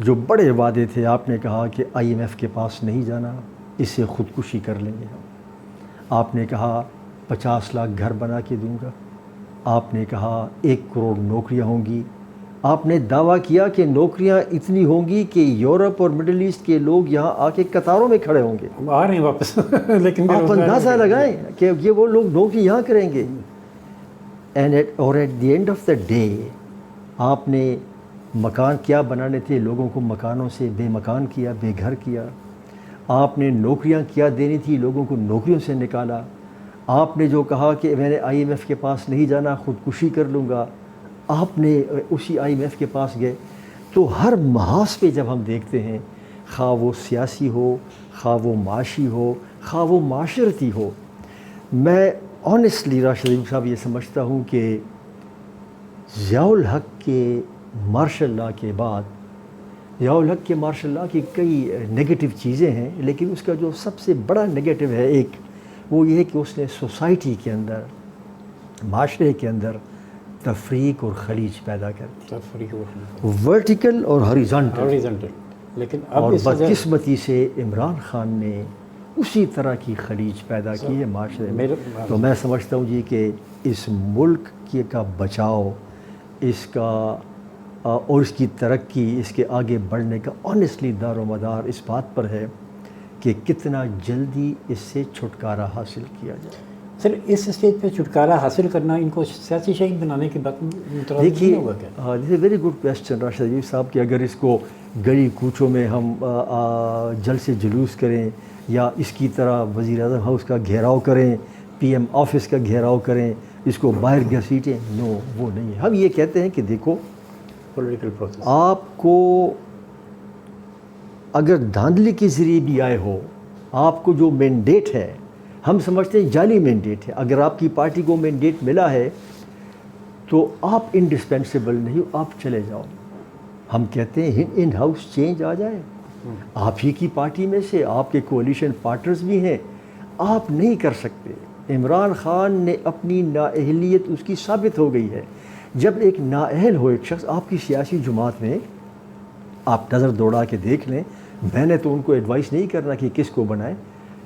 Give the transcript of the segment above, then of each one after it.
جو بڑے وعدے تھے، آپ نے کہا کہ IMF کے پاس نہیں جانا، اس سے خودکشی کر لیں گے ہم۔ آپ نے کہا 50 لاکھ گھر بنا کے دوں گا، آپ نے کہا 1 کروڑ نوکریاں ہوں گی، آپ نے دعویٰ کیا کہ نوکریاں اتنی ہوں گی کہ یورپ اور مڈل ایسٹ کے لوگ یہاں آ کے قطاروں میں کھڑے ہوں گے، آ رہے ہیں واپس لیکن آپ اندازہ لگائیں کہ یہ وہ لوگ نوکری یہاں کریں گے۔ اور at the end of the day آپ نے مکان کیا بنانے تھے، لوگوں کو مکانوں سے بے مکان کیا، بے گھر کیا۔ آپ نے نوکریاں کیا دینی تھی، لوگوں کو نوکریوں سے نکالا۔ آپ نے جو کہا کہ میں نے IMF کے پاس نہیں جانا، خودکشی کر لوں گا، آپ نے اسی IMF کے پاس گئے۔ تو ہر محاذ پہ جب ہم دیکھتے ہیں، خواہ وہ سیاسی ہو، خواہ وہ معاشی ہو، خواہ وہ معاشرتی ہو، میں آنیسٹلی راشد عظیم صاحب یہ سمجھتا ہوں کہ ضیاء الحق کے مارشل لاء کے بعد، ضیاء الحق کے مارشل لاء کی کئی نگیٹو چیزیں ہیں، لیکن اس کا جو سب سے بڑا نگیٹو ہے ایک، وہ یہ ہے کہ اس نے سوسائٹی کے اندر، معاشرے کے اندر تفریق اور خلیج پیدا کر دی، تفریق ورٹیکل اور ہاریزونٹل۔ لیکن اب اور اس وجہ بدقسمتی سے عمران خان نے اسی طرح کی خلیج پیدا کی ہے معاشرے میں۔ تو میں سمجھتا ہوں جی کہ اس ملک کا بچاؤ، اس کا اور اس کی ترقی، اس کے آگے بڑھنے کا آنیسٹلی دار و مدار اس بات پر ہے کہ کتنا جلدی اس سے چھٹکارا حاصل کیا جائے۔ سر اس اسٹیج پہ چھٹکارا حاصل کرنا ان کو سیاسی شہید بنانے کی بات مترادف نہیں ہوگا کیا؟ دیکھیے ویری گڈ کویسچن راشد عظیم صاحب، کہ اگر اس کو گلی کوچوں میں ہم جلد سے جلوس کریں، یا اس کی طرح وزیر اعظم ہاؤس کا گھیراؤ کریں، PM آفس کا گھیراؤ کریں، اس کو باہر گھسیٹیں، نو، وہ نہیں ہے۔ ہم یہ کہتے ہیں کہ دیکھو، پولیٹیکل پروسیس آپ کو اگر دھاندلی کے ذریعے بھی آئے ہو، آپ کو جو مینڈیٹ ہے، ہم سمجھتے ہیں جعلی مینڈیٹ ہے، اگر آپ کی پارٹی کو مینڈیٹ ملا ہے تو آپ انڈسپینسیبل نہیں ہو، آپ چلے جاؤ۔ ہم کہتے ہیں ان ہاؤس چینج آ جائے، آپ ہی کی پارٹی میں سے آپ کے کولیشن پارٹنرز بھی ہیں، آپ نہیں کر سکتے۔ عمران خان نے اپنی نااہلیت اس کی ثابت ہو گئی ہے۔ جب ایک نااہل ہو ایک شخص آپ کی سیاسی جماعت میں، آپ نظر دوڑا کے دیکھ لیں، میں نے تو ان کو ایڈوائس نہیں کرنا کہ کس کو بنائیں،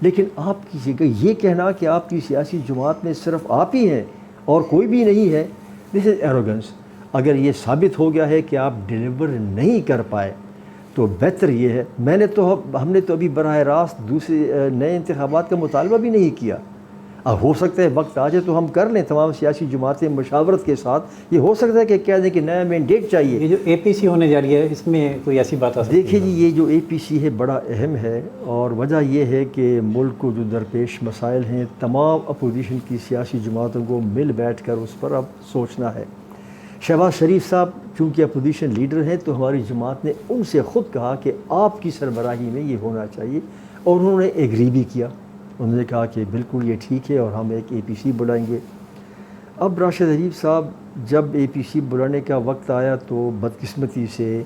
لیکن آپ کسی کا یہ کہنا کہ آپ کی سیاسی جماعت میں صرف آپ ہی ہیں اور کوئی بھی نہیں ہے، دس از ایروگنس۔ اگر یہ ثابت ہو گیا ہے کہ آپ ڈیلیور نہیں کر پائے تو بہتر یہ ہے، ہم نے تو ابھی براہ راست دوسرے نئے انتخابات کا مطالبہ بھی نہیں کیا۔ اب ہو سکتا ہے وقت آ جائے تو ہم کر لیں، تمام سیاسی جماعتیں مشاورت کے ساتھ، یہ ہو سکتا ہے کہ کہہ دیں کہ نیا مینڈیٹ چاہیے۔ یہ جو APC ہونے جا رہی ہے، اس میں کوئی ایسی بات آ سکتی ہے؟ دیکھیے جی، یہ جو APC ہے بڑا اہم ہے، اور وجہ یہ ہے کہ ملک کو جو درپیش مسائل ہیں، تمام اپوزیشن کی سیاسی جماعتوں کو مل بیٹھ کر اس پر اب سوچنا ہے۔ شہباز شریف صاحب چونکہ اپوزیشن لیڈر ہیں، تو ہماری جماعت نے ان سے خود کہا کہ آپ کی سربراہی میں یہ ہونا چاہیے، اور انہوں نے ایگری بھی کیا۔ انہوں نے کہا کہ بالکل یہ ٹھیک ہے اور ہم ایک APC بلائیں گے۔ اب راشد عظیم صاحب جب APC بلانے کا وقت آیا تو بدقسمتی سے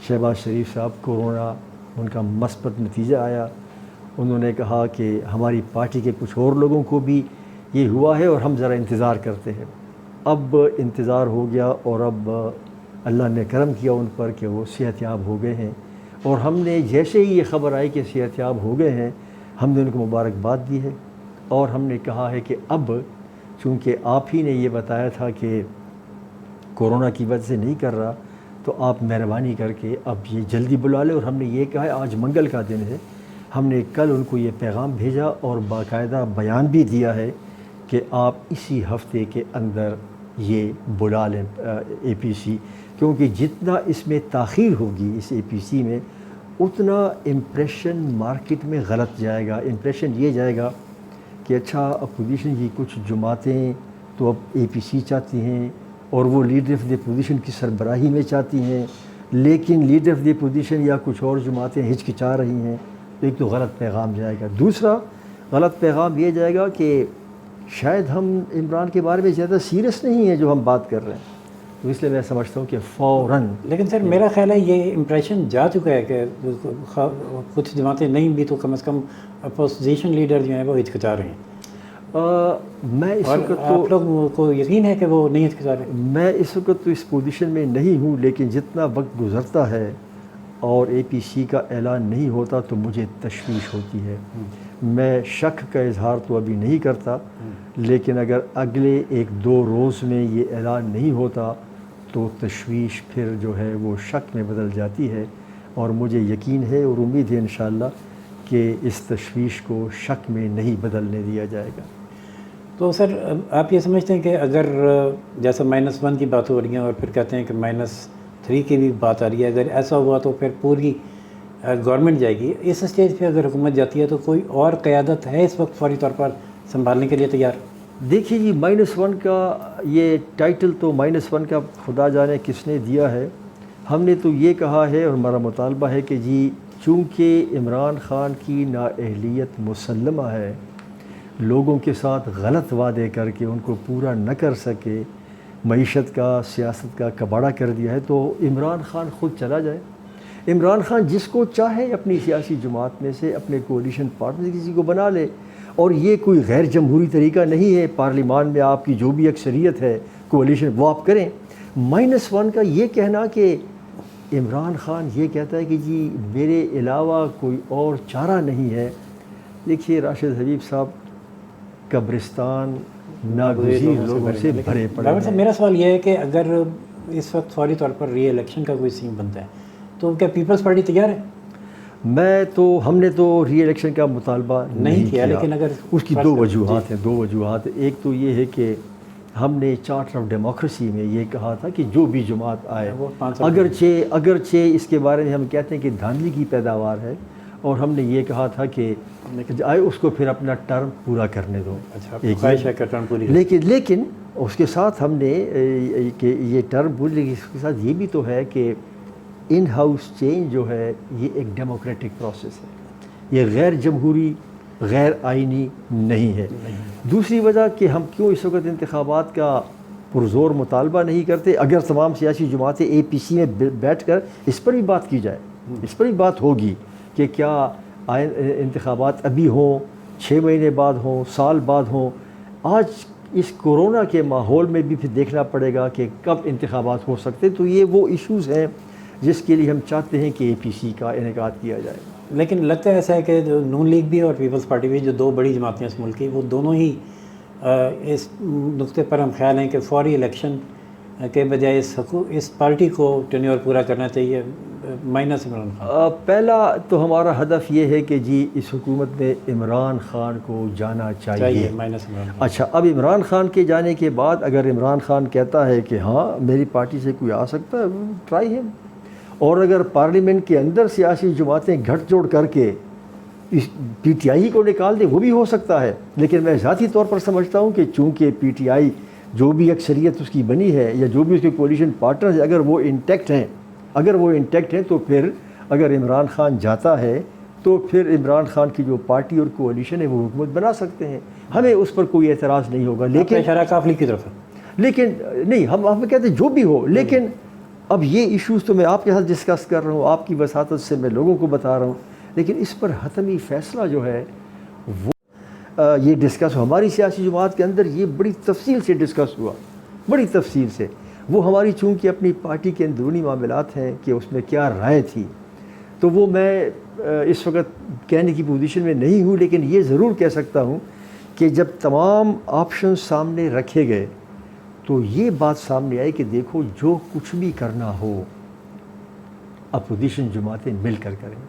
شہباز شریف صاحب کورونا، ان کا مثبت نتیجہ آیا۔ انہوں نے کہا کہ ہماری پارٹی کے کچھ اور لوگوں کو بھی یہ ہوا ہے اور ہم ذرا انتظار کرتے ہیں۔ اب انتظار ہو گیا، اور اب اللہ نے کرم کیا ان پر کہ وہ صحت یاب ہو گئے ہیں، اور ہم نے جیسے ہی یہ خبر آئی کہ صحت یاب ہو گئے ہیں، ہم نے ان کو مبارکباد دی ہے، اور ہم نے کہا ہے کہ اب چونکہ آپ ہی نے یہ بتایا تھا کہ کورونا کی وجہ سے نہیں کر رہا، تو آپ مہربانی کر کے اب یہ جلدی بلا لیں۔ اور ہم نے یہ کہا ہے، آج منگل کا دن ہے، ہم نے کل ان کو یہ پیغام بھیجا اور باقاعدہ بیان بھی دیا ہے کہ آپ اسی ہفتے کے اندر یہ بلا لیں APC، کیونکہ جتنا اس میں تاخیر ہوگی اس APC میں، اتنا امپریشن مارکیٹ میں غلط جائے گا۔ امپریشن یہ جائے گا کہ اچھا اپوزیشن کی کچھ جماعتیں تو اب APC چاہتی ہیں، اور وہ لیڈر آف دی اپوزیشن کی سربراہی میں چاہتی ہیں، لیکن لیڈر آف دی اپوزیشن یا کچھ اور جماعتیں ہچکچا رہی ہیں، تو ایک تو غلط پیغام جائے گا۔ دوسرا غلط پیغام یہ جائے گا کہ شاید ہم عمران کے بارے میں زیادہ سیریس نہیں ہیں جو ہم بات کر رہے ہیں، تو اس لیے میں سمجھتا ہوں کہ فوراً۔ لیکن سر میرا خیال ہے یہ امپریشن جا چکا ہے کہ کچھ جماعتیں نہیں بھی تو کم از کم اپوزیشن لیڈر جو ہیں وہ ہچکچا رہے ہیں۔ میں اس وقت آپ لوگ کو یقین ہے کہ وہ نہیں ہچکچا رہے؟ میں اس وقت تو اس پوزیشن میں نہیں ہوں، لیکن جتنا وقت گزرتا ہے اور اے پی سی کا اعلان نہیں ہوتا تو مجھے تشویش ہوتی ہے. میں شک کا اظہار تو ابھی نہیں کرتا، لیکن اگر اگلے 1-2 روز میں یہ اعلان نہیں ہوتا تو تشویش پھر جو ہے وہ شک میں بدل جاتی ہے، اور مجھے یقین ہے اور امید ہے انشاءاللہ کہ اس تشویش کو شک میں نہیں بدلنے دیا جائے گا. تو سر آپ یہ سمجھتے ہیں کہ اگر جیسا -1 کی بات ہو رہی ہے اور پھر کہتے ہیں کہ -3 کی بھی بات آ رہی ہے، اگر ایسا ہوا تو پھر پوری گورنمنٹ جائے گی، اس اسٹیج پہ اگر حکومت جاتی ہے تو کوئی اور قیادت ہے اس وقت فوری طور پر سنبھالنے کے لیے تیار؟ دیکھیے جی، -1 کا یہ ٹائٹل تو -1 کا خدا جانے کس نے دیا ہے. ہم نے تو یہ کہا ہے اور ہمارا مطالبہ ہے کہ جی چونکہ عمران خان کی نااہلیت مسلمہ ہے، لوگوں کے ساتھ غلط وعدے کر کے ان کو پورا نہ کر سکے، معیشت کا سیاست کا کباڑہ کر دیا ہے، تو عمران خان خود چلا جائے. عمران خان جس کو چاہے اپنی سیاسی جماعت میں سے، اپنے کولیشن پارٹنر سے کسی کو بنا لے، اور یہ کوئی غیر جمہوری طریقہ نہیں ہے. پارلیمان میں آپ کی جو بھی اکثریت ہے کولیشن وہ آپ کریں. -1 کا یہ کہنا کہ عمران خان یہ کہتا ہے کہ جی میرے علاوہ کوئی اور چارہ نہیں ہے. دیکھیے راشد حبیب صاحب، قبرستان ناگزیر لوگوں سے بھرے پڑے ہیں. میرا سوال یہ ہے کہ اگر اس وقت فوری طور پر ری الیکشن کا کوئی سین بنتا ہے تو کیا پیپلز پارٹی تیار ہے؟ ہم نے تو ری الیکشن کا مطالبہ نہیں کیا، لیکن اگر اس کی 2 وجوہات ہیں. 2 وجوہات. ایک تو یہ ہے کہ ہم نے چارٹر آف ڈیموکریسی میں یہ کہا تھا کہ جو بھی جماعت آئے، اگرچہ اس کے بارے میں ہم کہتے ہیں کہ دھاندلی کی پیداوار ہے، اور ہم نے یہ کہا تھا کہ آئے اس کو پھر اپنا ٹرم پورا کرنے دو. لیکن اس کے ساتھ ہم نے کہ یہ ٹرم پوری، اس کے ساتھ یہ بھی تو ہے کہ ان ہاؤس چینج جو ہے یہ ایک ڈیموکریٹک پروسیس ہے، یہ غیر جمہوری غیر آئینی نہیں ہے. دوسری وجہ کہ ہم کیوں اس وقت انتخابات کا پرزور مطالبہ نہیں کرتے. اگر تمام سیاسی جماعتیں اے پی سی میں بیٹھ کر اس پر بھی بات کی جائے، اس پر بھی بات ہوگی کہ کیا انتخابات ابھی ہوں، 6 مہینے بعد ہوں، سال بعد ہوں. آج اس کورونا کے ماحول میں بھی پھر دیکھنا پڑے گا کہ کب انتخابات ہو سکتے. تو یہ وہ ایشوز ہیں جس کے لیے ہم چاہتے ہیں کہ اے پی سی کا انعقاد کیا جائے. لیکن لگتا ہے ایسا ہے کہ جو نون لیگ بھی اور پیپلز پارٹی بھی، جو 2 بڑی جماعتیں اس ملک کی، وہ دونوں ہی اس نقطے پر ہم خیال ہیں کہ فوری الیکشن کے بجائے اس پارٹی کو ٹینیور پورا کرنا چاہیے مائنس عمران خان. پہلا تو ہمارا ہدف یہ ہے کہ جی اس حکومت میں عمران خان کو جانا چاہیے مائنس عمران خان. اچھا، اب عمران خان کے جانے کے بعد اگر عمران خان کہتا ہے کہ ہاں میری پارٹی سے کوئی آ سکتا ہے، ٹرائی ہے، اور اگر پارلیمنٹ کے اندر سیاسی جماعتیں گھٹ جوڑ کر کے اس پی ٹی آئی کو نکال دے، وہ بھی ہو سکتا ہے. لیکن میں ذاتی طور پر سمجھتا ہوں کہ چونکہ پی ٹی آئی جو بھی اکثریت اس کی بنی ہے یا جو بھی اس کے کولیشن پارٹنرز ہیں، اگر وہ انٹیکٹ ہیں تو پھر اگر عمران خان جاتا ہے تو پھر عمران خان کی جو پارٹی اور کولیشن ہے وہ حکومت بنا سکتے ہیں. ہمیں اس پر کوئی اعتراض نہیں ہوگا. لیکن اشارہ کاف لیگ کی طرف ہے. لیکن نہیں، ہم کہتے ہیں جو بھی ہو. لیکن اب یہ ایشوز تو میں آپ کے ساتھ ڈسکس کر رہا ہوں، آپ کی وساطت سے میں لوگوں کو بتا رہا ہوں، لیکن اس پر حتمی فیصلہ جو ہے وہ یہ ڈسکس ہماری سیاسی جماعت کے اندر یہ بڑی تفصیل سے ڈسکس ہوا، بڑی تفصیل سے. وہ ہماری چونکہ اپنی پارٹی کے اندرونی معاملات ہیں کہ اس میں کیا رائے تھی، تو وہ میں اس وقت کہنے کی پوزیشن میں نہیں ہوں. لیکن یہ ضرور کہہ سکتا ہوں کہ جب تمام آپشنز سامنے رکھے گئے تو یہ بات سامنے آئی کہ دیکھو جو کچھ بھی کرنا ہو اپوزیشن جماعتیں مل کر کریں.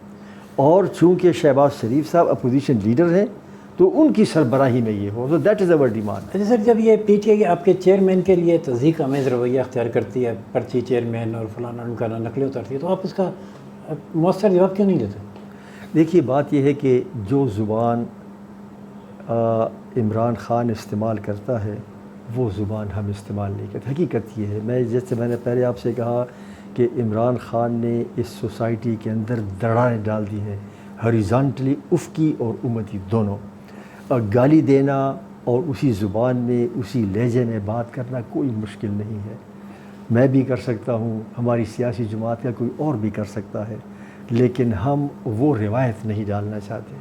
اور چونکہ شہباز شریف صاحب اپوزیشن لیڈر ہیں تو ان کی سربراہی میں یہ ہو. تو دیٹ از اوور ڈیمانڈ. اچھا سر، جب یہ پی ٹی آئی آپ کے چیئرمین کے لیے تضحیک آمیز رویہ اختیار کرتی ہے، پرچی چیئرمین اور فلانا ان کا نقلیں اتارتی ہے، تو آپ اس کا مؤثر جواب کیوں نہیں دیتے؟ دیکھیے بات یہ ہے کہ جو زبان عمران خان استعمال کرتا ہے وہ زبان ہم استعمال نہیں کرتے. حقیقت یہ ہے، جیسے میں نے پہلے آپ سے کہا کہ عمران خان نے اس سوسائٹی کے اندر دراڑیں ڈال دی ہیں، ہاریزانٹلی، افقی اور امتی دونوں. گالی دینا اور اسی زبان میں اسی لہجے میں بات کرنا کوئی مشکل نہیں ہے. میں بھی کر سکتا ہوں، ہماری سیاسی جماعت کا کوئی اور بھی کر سکتا ہے، لیکن ہم وہ روایت نہیں ڈالنا چاہتے.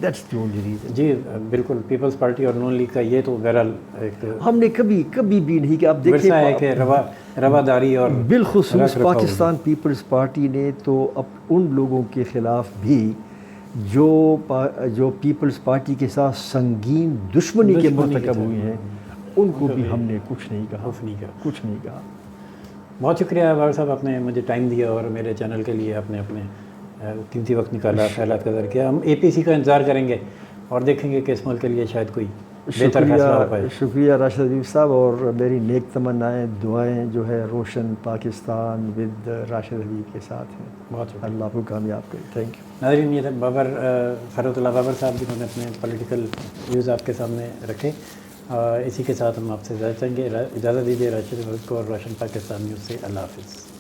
That's the only reason. جی بالکل، پیپلز پارٹی اور نون لیگ کا یہ تو بہرحال ایک ہم نے کبھی بھی نہیں کہ آپ دیکھیں ہے کہ رواداری اور بالخصوص رکھ رکھاؤ پاکستان پیپلز پارٹی نے تو اب ان لوگوں کے خلاف بھی جو پیپلز پارٹی کے ساتھ سنگین دشمنی کے مرتکب ہوئی ہیں ان کو بھی ہم نے کچھ نہیں کہا. بہت شکریہ بابر صاحب، آپ نے مجھے ٹائم دیا اور میرے چینل کے لیے آپ نے اپنے قیمتی وقت نکالا، خیالات کا ذکر کیا. ہم اے پی سی کا انتظار کریں گے اور دیکھیں گے کہ اس ملک کے لیے شاید کوئی بہتر فیصلہ ہو پائے. شکریہ راشد حبیب صاحب، اور میری نیک تمنائیں دعائیں جو ہے روشن پاکستان ود راشد حبیب کے ساتھ ہیں. بہت شکریہ، اللہ آپ کو کامیاب کرے. Thank you. ناظرین، یہ تھے خیرت اللہ بابر صاحب جنہوں نے اپنے پولیٹیکل ویوز آپ کے سامنے رکھے. اسی کے ساتھ ہم آپ سے اجازت دیجیے. راشد حبیب کو اور روشن پاکستان نیوز سے اللہ حافظ.